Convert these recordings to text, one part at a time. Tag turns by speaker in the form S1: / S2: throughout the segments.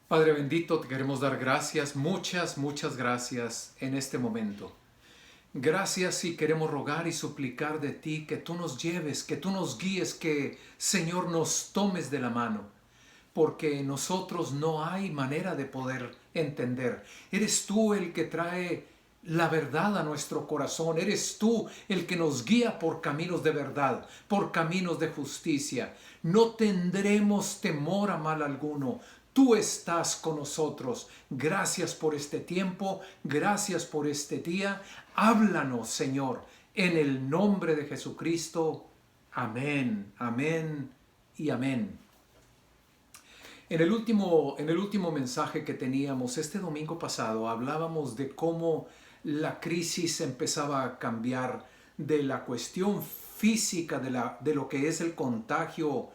S1: Padre bendito, te queremos dar gracias, muchas gracias en este momento. Gracias y queremos rogar y suplicar de ti que tú nos lleves, que tú nos guíes, que Señor nos tomes de la mano, porque nosotros no hay manera de poder entender. Eres tú el que trae la verdad a nuestro corazón. Eres tú el que nos guía por caminos de verdad, por caminos de justicia. No tendremos temor a mal alguno. Tú estás con nosotros. Gracias por este tiempo, gracias por este día. Háblanos, Señor, en el nombre de Jesucristo. Amén, amén y amén. En el último mensaje que teníamos este domingo pasado hablábamos de cómo la crisis empezaba a cambiar de la cuestión física de lo que es el contagio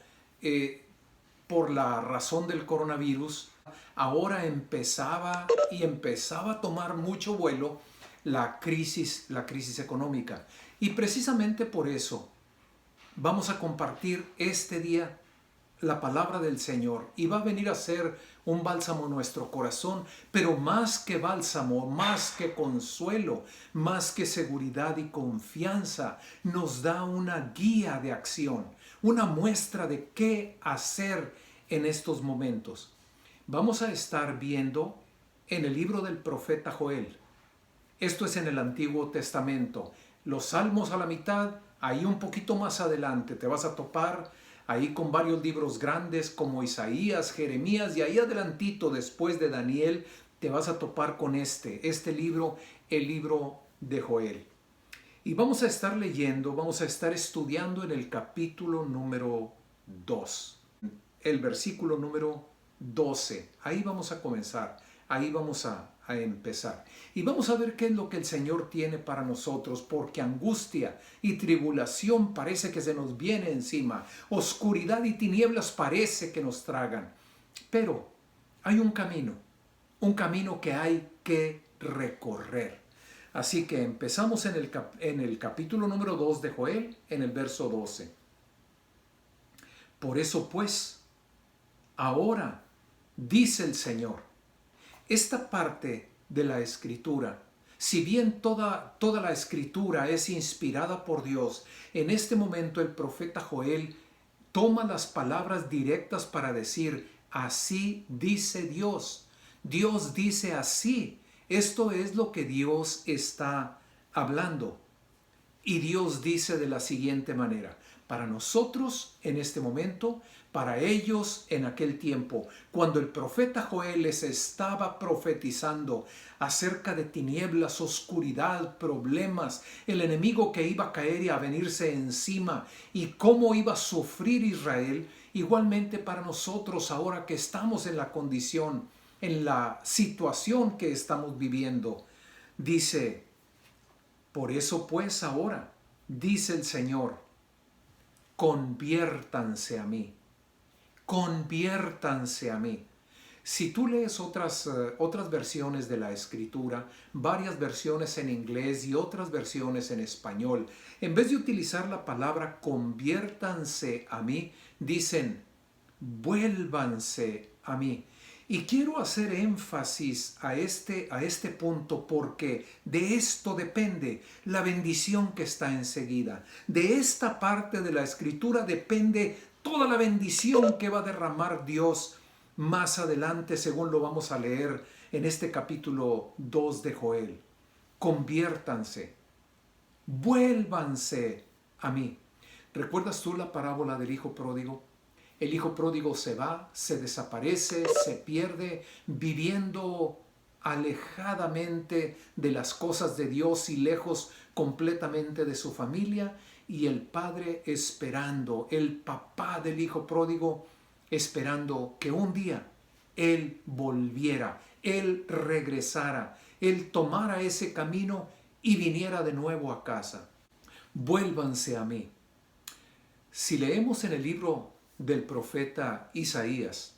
S1: por la razón del coronavirus. Ahora empezaba a tomar mucho vuelo la crisis económica. Y precisamente por eso vamos a compartir este día la palabra del Señor y va a venir a ser un bálsamo en nuestro corazón, pero más que bálsamo, más que consuelo, más que seguridad y confianza, nos da una guía de acción, una muestra de qué hacer en estos momentos. Vamos a estar viendo en el libro del profeta Joel. Esto es en el Antiguo Testamento. Los Salmos a la mitad, ahí un poquito más adelante te vas a topar ahí con varios libros grandes como Isaías, Jeremías, y ahí adelantito después de Daniel te vas a topar con este libro, el libro de Joel. Y vamos a estar leyendo, vamos a estar estudiando en el capítulo número 2, el versículo número 12. Ahí vamos a comenzar, ahí vamos a empezar. Y vamos a ver qué es lo que el Señor tiene para nosotros, porque angustia y tribulación parece que se nos viene encima. Oscuridad y tinieblas parece que nos tragan. Pero hay un camino que hay que recorrer. Así que empezamos en el capítulo número 2 de Joel, en el verso 12. Por eso pues, ahora, dice el Señor, esta parte de la Escritura, si bien toda la Escritura es inspirada por Dios, en este momento el profeta Joel toma las palabras directas para decir, así dice Dios. Dios dice así. Esto es lo que Dios está hablando. Y Dios dice de la siguiente manera, para nosotros en este momento, para ellos en aquel tiempo, cuando el profeta Joel les estaba profetizando acerca de tinieblas, oscuridad, problemas, el enemigo que iba a caer y a venirse encima y cómo iba a sufrir Israel, igualmente para nosotros ahora que estamos en la condición, en la situación que estamos viviendo, dice, por eso pues ahora, dice el Señor, conviértanse a mí, conviértanse a mí. Si tú lees otras versiones de la Escritura, varias versiones en inglés y otras versiones en español, en vez de utilizar la palabra conviértanse a mí, dicen vuélvanse a mí. Y quiero hacer énfasis a este punto porque de esto depende la bendición que está enseguida. De esta parte de la Escritura depende toda la bendición que va a derramar Dios más adelante, según lo vamos a leer en este capítulo 2 de Joel. Conviértanse, vuélvanse a mí. ¿Recuerdas tú la parábola del hijo pródigo? El hijo pródigo se va, se desaparece, se pierde, viviendo alejadamente de las cosas de Dios y lejos completamente de su familia, y el padre esperando, el papá del hijo pródigo esperando que un día él volviera, él regresara, él tomara ese camino y viniera de nuevo a casa. Vuélvanse a mí. Si leemos en el libro del profeta Isaías,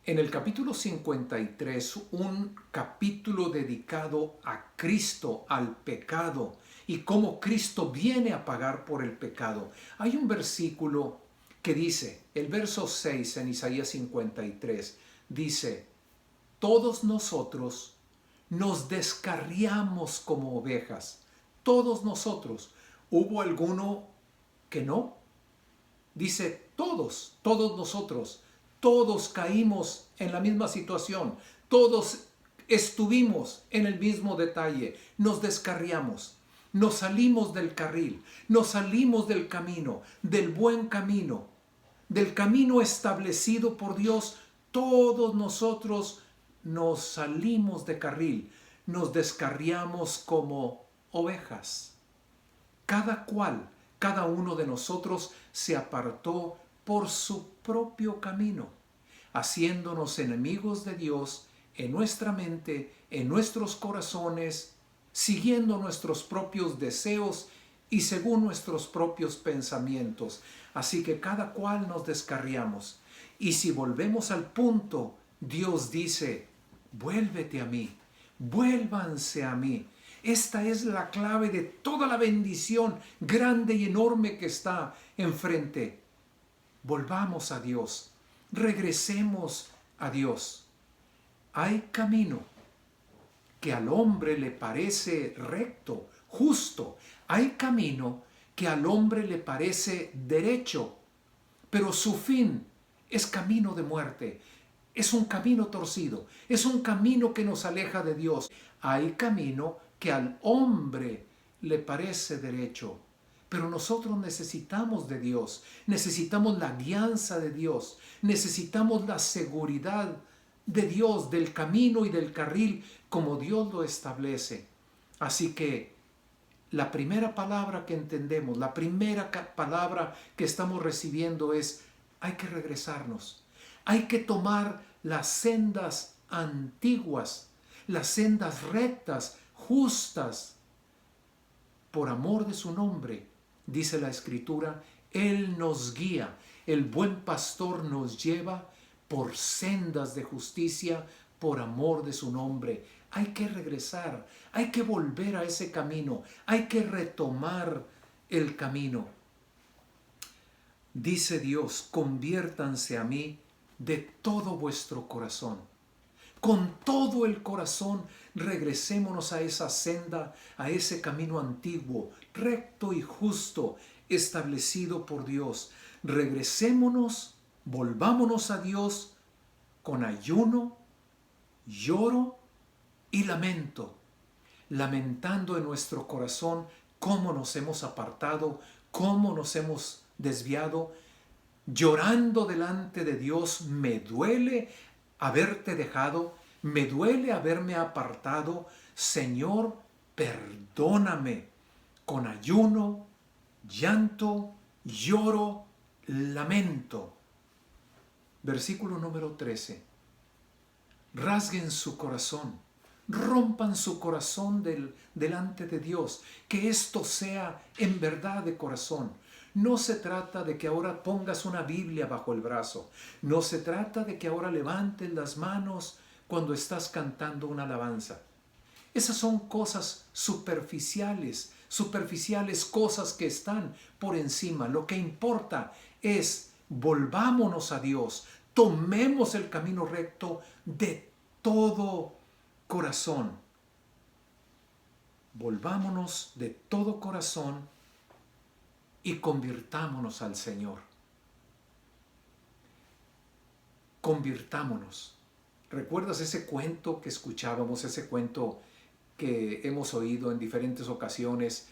S1: en el capítulo 53, un capítulo dedicado a Cristo, al pecado, y cómo Cristo viene a pagar por el pecado. Hay un versículo que dice, el verso 6 en Isaías 53, dice, todos nosotros nos descarriamos como ovejas. Todos nosotros. ¿Hubo alguno que no? Dice todos nosotros. Todos caímos en la misma situación. Todos estuvimos en el mismo detalle. Nos descarriamos. Nos salimos del carril. Nos salimos del camino, del buen camino, del camino establecido por Dios. Todos nosotros nos salimos de carril. Nos descarriamos como ovejas. Cada cual, cada uno de nosotros se apartó por su propio camino, haciéndonos enemigos de Dios en nuestra mente, en nuestros corazones, siguiendo nuestros propios deseos y según nuestros propios pensamientos. Así que cada cual nos descarriamos. Y si volvemos al punto, Dios dice, vuélvete a mí, vuélvanse a mí. Esta es la clave de toda la bendición grande y enorme que está enfrente. Volvamos a Dios, regresemos a Dios. Hay camino que al hombre le parece recto, justo. Hay camino que al hombre le parece derecho, pero su fin es camino de muerte. Es un camino torcido, es un camino que nos aleja de Dios. Hay camino que al hombre le parece derecho, pero nosotros necesitamos de Dios, necesitamos la guianza de Dios, necesitamos la seguridad de Dios, del camino y del carril como Dios lo establece. Así que la primera palabra que entendemos, la primera palabra que estamos recibiendo es: hay que regresarnos, hay que tomar las sendas antiguas, las sendas rectas, justas, por amor de su nombre. Dice la Escritura, Él nos guía, el buen pastor nos lleva por sendas de justicia, por amor de su nombre. Hay que regresar, hay que volver a ese camino, hay que retomar el camino. Dice Dios, conviértanse a mí de todo vuestro corazón. Con todo el corazón regresémonos a esa senda, a ese camino antiguo, recto y justo, establecido por Dios. Regresémonos, volvámonos a Dios con ayuno, lloro y lamento, lamentando en nuestro corazón cómo nos hemos apartado, cómo nos hemos desviado, llorando delante de Dios. Me duele haberte dejado, me duele haberme apartado. Señor, perdóname. Con ayuno, llanto, lloro, lamento. Versículo número 13. Rasguen su corazón, rompan su corazón delante de Dios, que esto sea en verdad de corazón. No se trata de que ahora pongas una Biblia bajo el brazo. No se trata de que ahora levantes las manos cuando estás cantando una alabanza. Esas son cosas superficiales, cosas que están por encima. Lo que importa es volvámonos a Dios, tomemos el camino recto de todo corazón. Volvámonos de todo corazón y convirtámonos al Señor. Convirtámonos. ¿Recuerdas ese cuento que escuchábamos, ese cuento que hemos oído en diferentes ocasiones?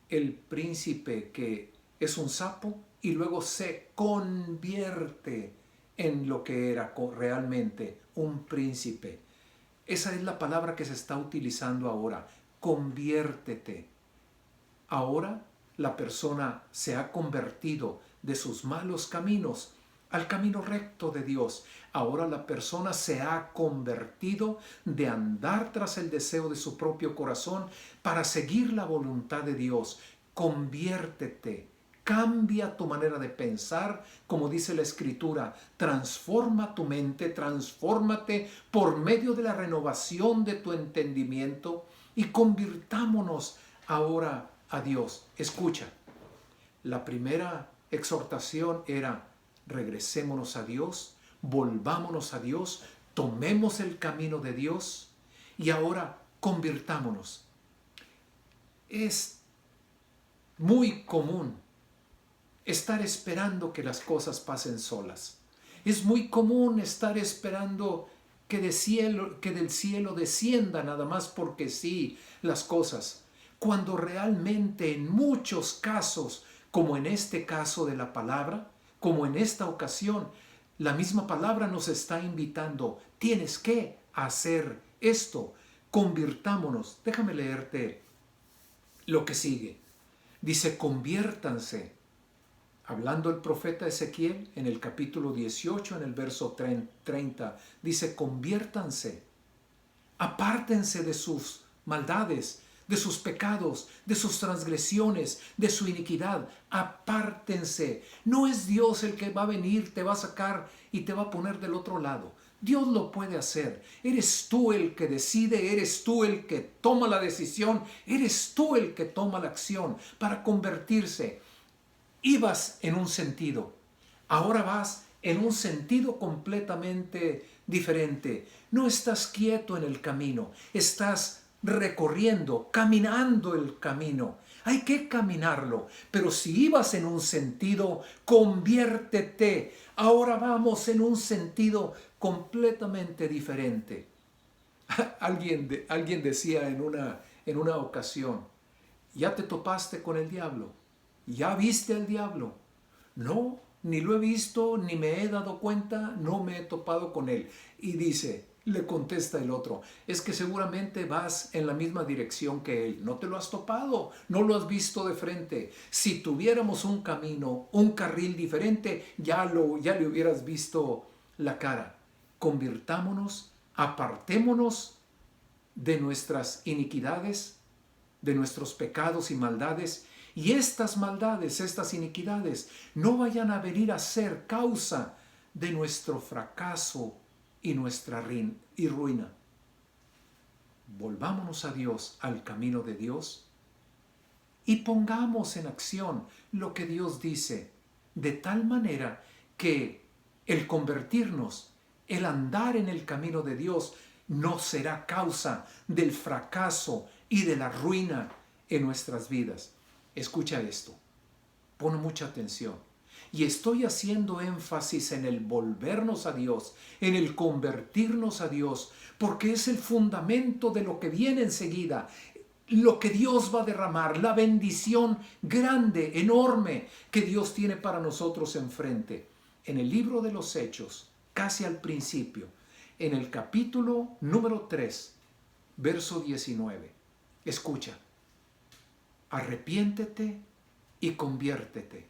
S1: El príncipe que es un sapo y luego se convierte en lo que era realmente un príncipe. Esa es la palabra que se está utilizando ahora. Conviértete. Ahora la persona se ha convertido de sus malos caminos al camino recto de Dios. Ahora la persona se ha convertido de andar tras el deseo de su propio corazón para seguir la voluntad de Dios. Conviértete. Cambia tu manera de pensar, como dice la Escritura. Transforma tu mente, transfórmate por medio de la renovación de tu entendimiento y convirtámonos ahora a Dios. Escucha, la primera exhortación era: regresémonos a Dios, volvámonos a Dios, Tomemos el camino de Dios y ahora convirtámonos. Es muy común estar esperando que las cosas pasen solas. Es muy común estar esperando que del cielo descienda nada más porque sí las cosas, cuando realmente en muchos casos, como en este caso de la palabra, como en esta ocasión, la misma palabra nos está invitando, tienes que hacer esto, convirtámonos. Déjame leerte lo que sigue. Dice, conviértanse. Hablando el profeta Ezequiel en el capítulo 18, en el verso 30, dice, conviértanse, apártense de sus maldades, de sus pecados, de sus transgresiones, de su iniquidad, apártense. No es Dios el que va a venir, te va a sacar y te va a poner del otro lado. Dios lo puede hacer. Eres tú el que decide, eres tú el que toma la decisión, eres tú el que toma la acción para convertirse. Ibas en un sentido, ahora vas en un sentido completamente diferente. No estás quieto en el camino, estás recorriendo, caminando el camino. Hay que caminarlo, pero si ibas en un sentido, conviértete. Ahora vamos en un sentido completamente diferente. Alguien decía en una ocasión, ¿ya te topaste con el diablo? ¿Ya viste al diablo? No, ni lo he visto, ni me he dado cuenta, no me he topado con él. Y le contesta el otro, es que seguramente vas en la misma dirección que él. No te lo has topado, no lo has visto de frente. Si tuviéramos un camino, un carril diferente, ya le hubieras visto la cara. Convirtámonos, apartémonos de nuestras iniquidades, de nuestros pecados y maldades, y estas maldades, estas iniquidades, no vayan a venir a ser causa de nuestro fracaso y nuestra ruina. Volvámonos a Dios, al camino de Dios, y pongamos en acción lo que Dios dice, de tal manera que el convertirnos, el andar en el camino de Dios, no será causa del fracaso y de la ruina en nuestras vidas. Escucha esto, pon mucha atención. Y estoy haciendo énfasis en el volvernos a Dios, en el convertirnos a Dios, porque es el fundamento de lo que viene enseguida, lo que Dios va a derramar, la bendición grande, enorme que Dios tiene para nosotros enfrente. En el libro de los Hechos, casi al principio, en el capítulo número 3, verso 19, escucha. Arrepiéntete y conviértete.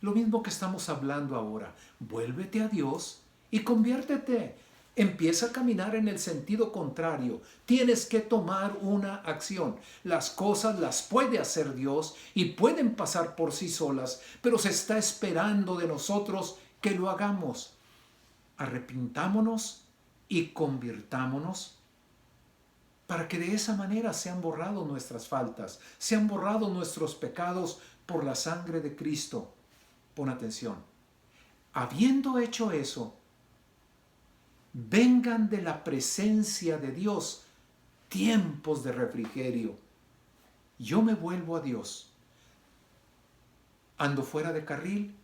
S1: Lo mismo que estamos hablando ahora. Vuélvete a Dios y conviértete. Empieza a caminar en el sentido contrario. Tienes que tomar una acción. Las cosas las puede hacer Dios y pueden pasar por sí solas, pero se está esperando de nosotros que lo hagamos. Arrepintámonos y convirtámonos, para que de esa manera sean borrados nuestras faltas, sean borrados nuestros pecados por la sangre de Cristo. Pon atención. Habiendo hecho eso, vengan de la presencia de Dios tiempos de refrigerio. Yo me vuelvo a Dios. Ando fuera de carril,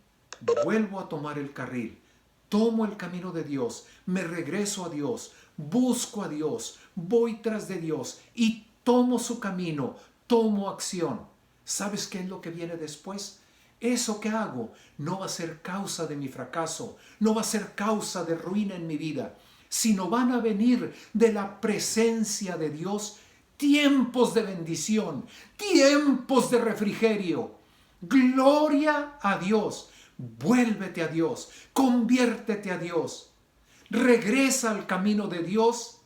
S1: vuelvo a tomar el carril. Tomo el camino de Dios, me regreso a Dios, busco a Dios, voy tras de Dios y tomo su camino, tomo acción. ¿Sabes qué es lo que viene después? Eso que hago no va a ser causa de mi fracaso, no va a ser causa de ruina en mi vida, sino van a venir de la presencia de Dios tiempos de bendición, tiempos de refrigerio. Gloria a Dios. Vuélvete a Dios, conviértete a Dios, regresa al camino de Dios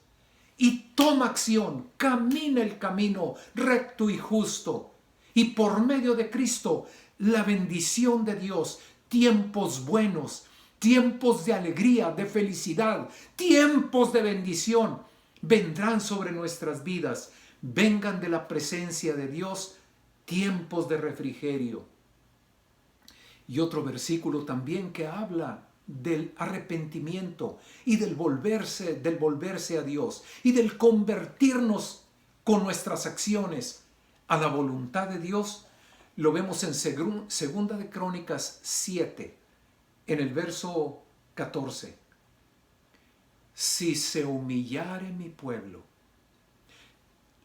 S1: y toma acción, camina el camino recto y justo. Y por medio de Cristo, la bendición de Dios, tiempos buenos, tiempos de alegría, de felicidad, tiempos de bendición, vendrán sobre nuestras vidas. Vengan de la presencia de Dios, tiempos de refrigerio. Y otro versículo también que habla del arrepentimiento y del volverse a Dios y del convertirnos con nuestras acciones a la voluntad de Dios, lo vemos en Segunda de Crónicas 7, en el verso 14. Si se humillare mi pueblo.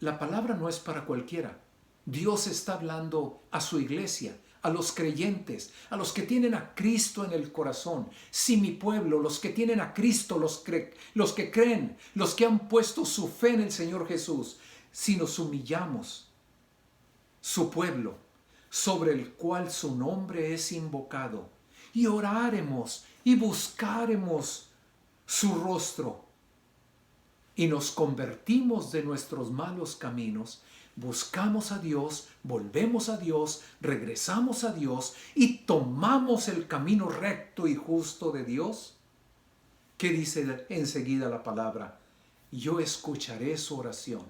S1: La palabra no es para cualquiera. Dios está hablando a su iglesia, a los creyentes, a los que tienen a Cristo en el corazón. Si mi pueblo, los que tienen a Cristo, los que creen, los que han puesto su fe en el Señor Jesús, si nos humillamos, su pueblo, sobre el cual su nombre es invocado, y oráremos y buscáremos su rostro, y nos convertimos de nuestros malos caminos, buscamos a Dios, volvemos a Dios, regresamos a Dios y tomamos el camino recto y justo de Dios. ¿Qué dice enseguida la palabra? Yo escucharé su oración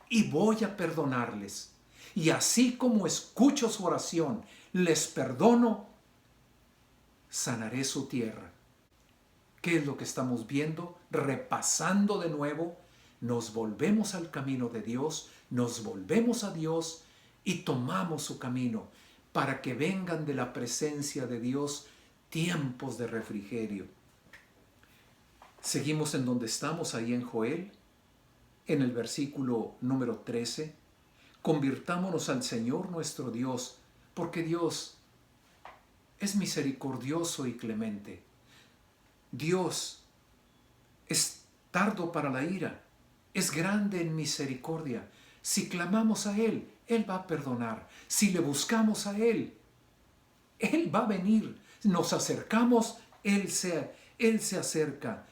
S1: y voy a perdonarles. Y así como escucho su oración, les perdono, sanaré su tierra. ¿Qué es lo que estamos viendo? Repasando de nuevo, nos volvemos al camino de Dios, nos volvemos a Dios y tomamos su camino para que vengan de la presencia de Dios tiempos de refrigerio. Seguimos en donde estamos, ahí en Joel, en el versículo número 13. Convirtámonos al Señor nuestro Dios, porque Dios es misericordioso y clemente. Dios es tardo para la ira, es grande en misericordia. Si clamamos a Él, Él va a perdonar. Si le buscamos a Él, Él va a venir. Nos acercamos, Él se acerca.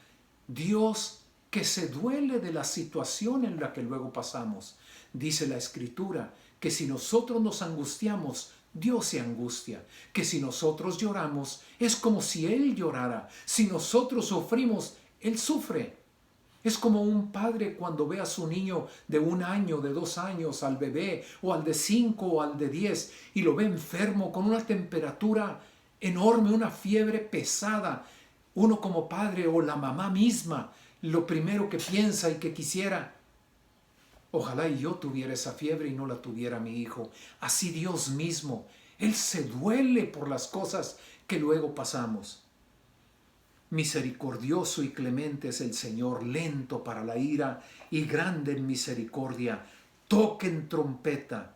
S1: Dios que se duele de la situación en la que luego pasamos. Dice la Escritura que si nosotros nos angustiamos, Dios se angustia, que si nosotros lloramos, es como si Él llorara. Si nosotros sufrimos, Él sufre. Es como un padre cuando ve a su niño de 1 año, de 2 años, al bebé, o al de 5 o al de 10, y lo ve enfermo con una temperatura enorme, una fiebre pesada. Uno como padre o la mamá misma, lo primero que piensa y que quisiera: ojalá y yo tuviera esa fiebre y no la tuviera mi hijo. Así Dios mismo, Él se duele por las cosas que luego pasamos. Misericordioso y clemente es el Señor, lento para la ira y grande en misericordia. Toquen trompeta,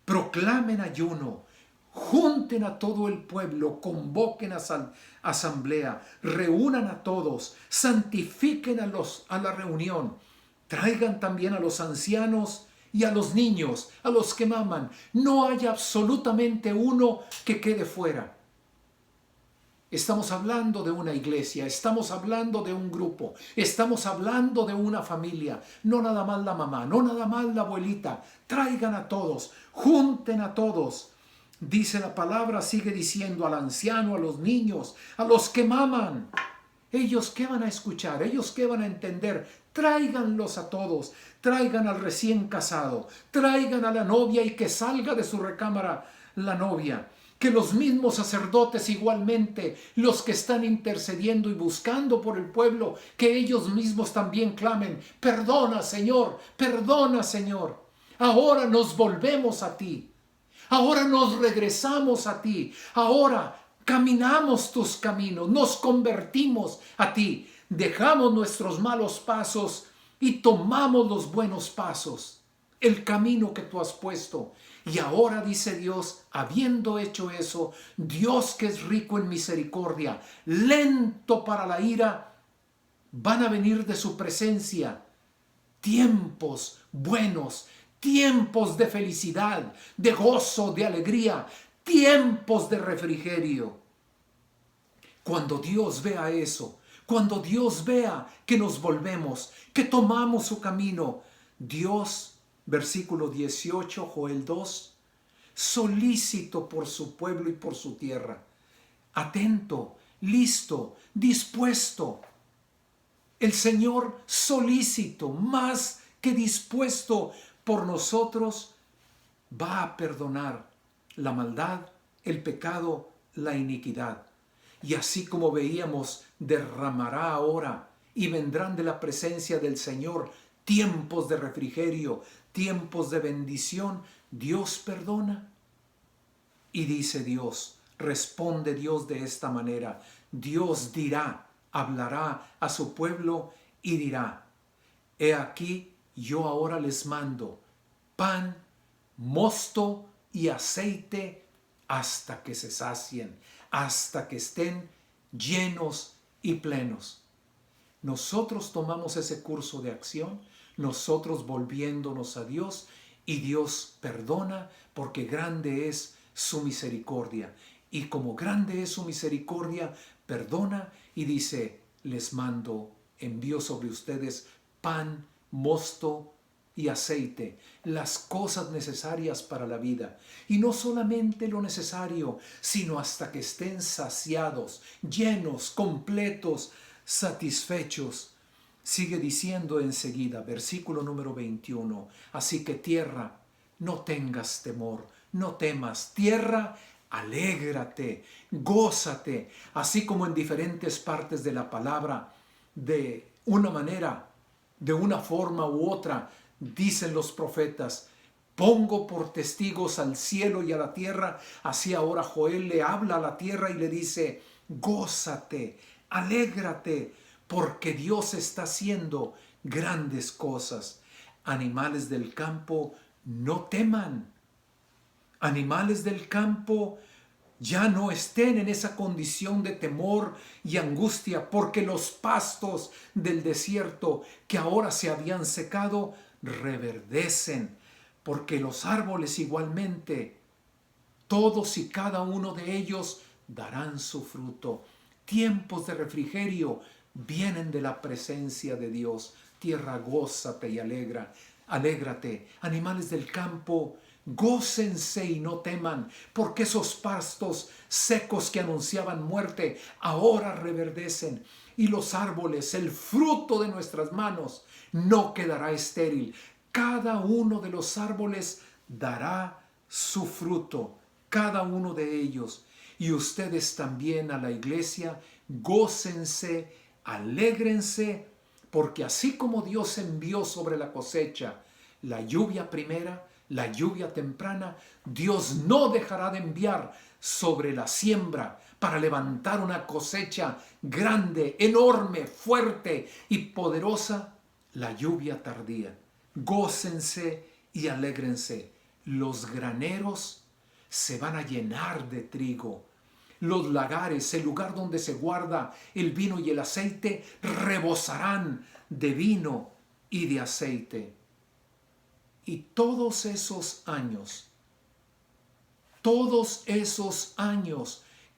S1: proclamen ayuno, junten a todo el pueblo, convoquen a asamblea, reúnan a todos, santifiquen a la reunión. Traigan también a los ancianos y a los niños, a los que maman. No haya absolutamente uno que quede fuera. Estamos hablando de una iglesia, estamos hablando de un grupo, estamos hablando de una familia. No nada más la mamá, no nada más la abuelita. Traigan a todos, junten a todos. Dice la palabra, sigue diciendo: al anciano, a los niños, a los que maman. ¿Ellos qué van a escuchar? ¿Ellos qué van a entender? Tráiganlos a todos. Traigan al recién casado. Traigan a la novia y que salga de su recámara la novia. Que los mismos sacerdotes igualmente, los que están intercediendo y buscando por el pueblo, que ellos mismos también clamen: perdona, Señor, perdona, Señor. Ahora nos volvemos a ti. Ahora nos regresamos a ti. Ahora caminamos tus caminos, nos convertimos a ti, dejamos nuestros malos pasos y tomamos los buenos pasos, el camino que tú has puesto. Y ahora, dice Dios, habiendo hecho eso, Dios que es rico en misericordia, lento para la ira, van a venir de su presencia tiempos buenos, tiempos de felicidad, de gozo, de alegría, tiempos de refrigerio. Cuando Dios vea eso, cuando Dios vea que nos volvemos, que tomamos su camino, Dios, versículo 18, Joel 2, solícito por su pueblo y por su tierra, atento, listo, dispuesto. El Señor solícito, más que dispuesto por nosotros, va a perdonar la maldad, el pecado, la iniquidad. Y así como veíamos, derramará ahora y vendrán de la presencia del Señor tiempos de refrigerio, tiempos de bendición. Dios perdona. Y dice Dios, responde Dios de esta manera. Dios dirá, hablará a su pueblo y dirá: he aquí, yo ahora les mando pan, mosto y aceite hasta que se sacien, hasta que estén llenos y plenos. Nosotros tomamos ese curso de acción, nosotros volviéndonos a Dios, y Dios perdona porque grande es su misericordia. Y como grande es su misericordia, perdona y dice: les mando, envío sobre ustedes pan, mosto y aceite, las cosas necesarias para la vida. Y no solamente lo necesario, sino hasta que estén saciados, llenos, completos, satisfechos. Sigue diciendo enseguida, versículo número 21, así que tierra, no tengas temor, no temas. Tierra, alégrate, gózate, así como en diferentes partes de la palabra, de una manera, de una forma u otra, dicen los profetas: pongo por testigos al cielo y a la tierra. Así ahora Joel le habla a la tierra y le dice: gózate, alégrate, porque Dios está haciendo grandes cosas. Animales del campo, no teman. Animales del campo, ya no estén en esa condición de temor y angustia, porque los pastos del desierto que ahora se habían secado reverdecen, porque los árboles igualmente, todos y cada uno de ellos darán su fruto. Tiempos de refrigerio vienen de la presencia de Dios. Tierra, gózate y alégrate. Animales del campo, gócense y no teman, porque esos pastos secos que anunciaban muerte ahora reverdecen. Y los árboles, el fruto de nuestras manos, no quedará estéril. Cada uno de los árboles dará su fruto, cada uno de ellos. Y ustedes también, a la iglesia, gócense, alégrense, porque así como Dios envió sobre la cosecha la lluvia primera, la lluvia temprana, Dios no dejará de enviar sobre la siembra para levantar una cosecha grande, enorme, fuerte y poderosa, la lluvia tardía. Gócense y alégrense. Los graneros se van a llenar de trigo. Los lagares, el lugar donde se guarda el vino y el aceite, rebosarán de vino y de aceite. Y todos esos años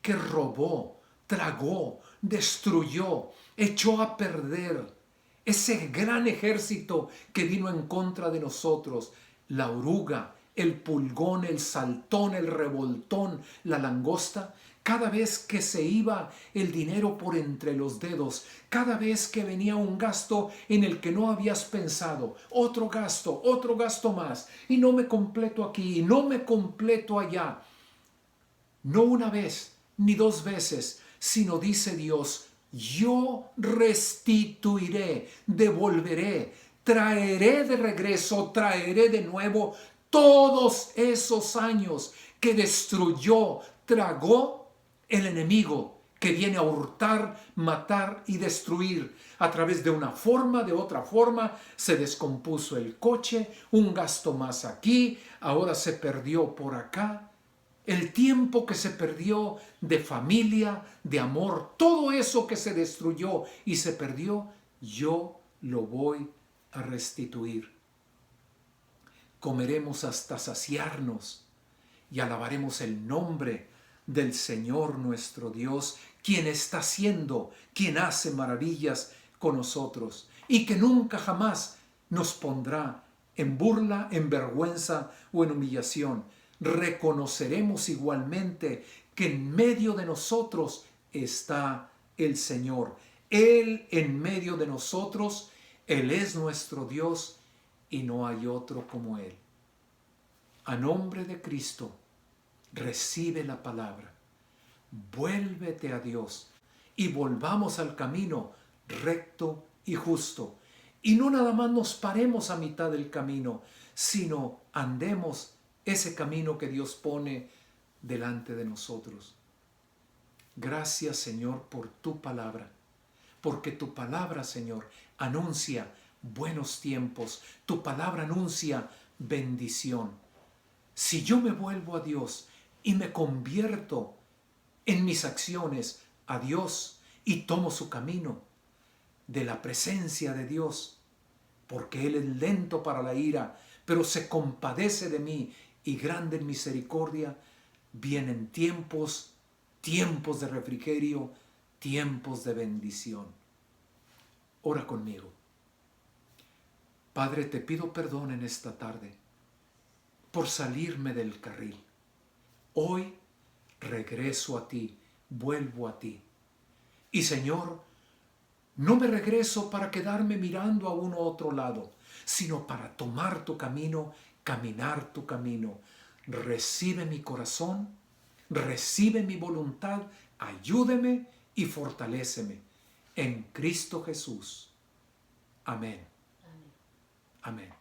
S1: que robó, tragó, destruyó, echó a perder ese gran ejército que vino en contra de nosotros, la oruga, el pulgón, el saltón, el revoltón, la langosta, cada vez que se iba el dinero por entre los dedos, cada vez que venía un gasto en el que no habías pensado, otro gasto más, y no me completo aquí, y no me completo allá. No una vez, ni dos veces, sino dice Dios: yo restituiré, devolveré, traeré de regreso, traeré de nuevo todos esos años que destruyó, tragó el enemigo, que viene a hurtar, matar y destruir. A través de una forma, de otra forma, se descompuso el coche, un gasto más aquí, ahora se perdió por acá. El tiempo que se perdió de familia, de amor, todo eso que se destruyó y se perdió, yo lo voy a restituir. Comeremos hasta saciarnos y alabaremos el nombre del Señor nuestro Dios, quien está haciendo, quien hace maravillas con nosotros y que nunca jamás nos pondrá en burla, en vergüenza o en humillación. Reconoceremos igualmente que en medio de nosotros está el Señor. Él en medio de nosotros, Él es nuestro Dios y no hay otro como Él. A nombre de Cristo, recibe la palabra. Vuélvete a Dios y volvamos al camino recto y justo. Y no nada más nos paremos a mitad del camino, sino andemos ese camino que Dios pone delante de nosotros. Gracias, Señor, por tu palabra, porque tu palabra, Señor, anuncia buenos tiempos, tu palabra anuncia bendición. Si yo me vuelvo a Dios y me convierto en mis acciones a Dios y tomo su camino de la presencia de Dios, porque Él es lento para la ira, pero se compadece de mí y grande en misericordia, vienen tiempos de refrigerio, tiempos de bendición. Ora conmigo. Padre, te pido perdón en esta tarde por salirme del carril. Hoy regreso a ti, vuelvo a ti. Y Señor, no me regreso para quedarme mirando a uno u otro lado, sino para tomar tu camino, caminar tu camino. Recibe mi corazón, recibe mi voluntad, ayúdeme y fortaléceme. En Cristo Jesús. Amén. Amén.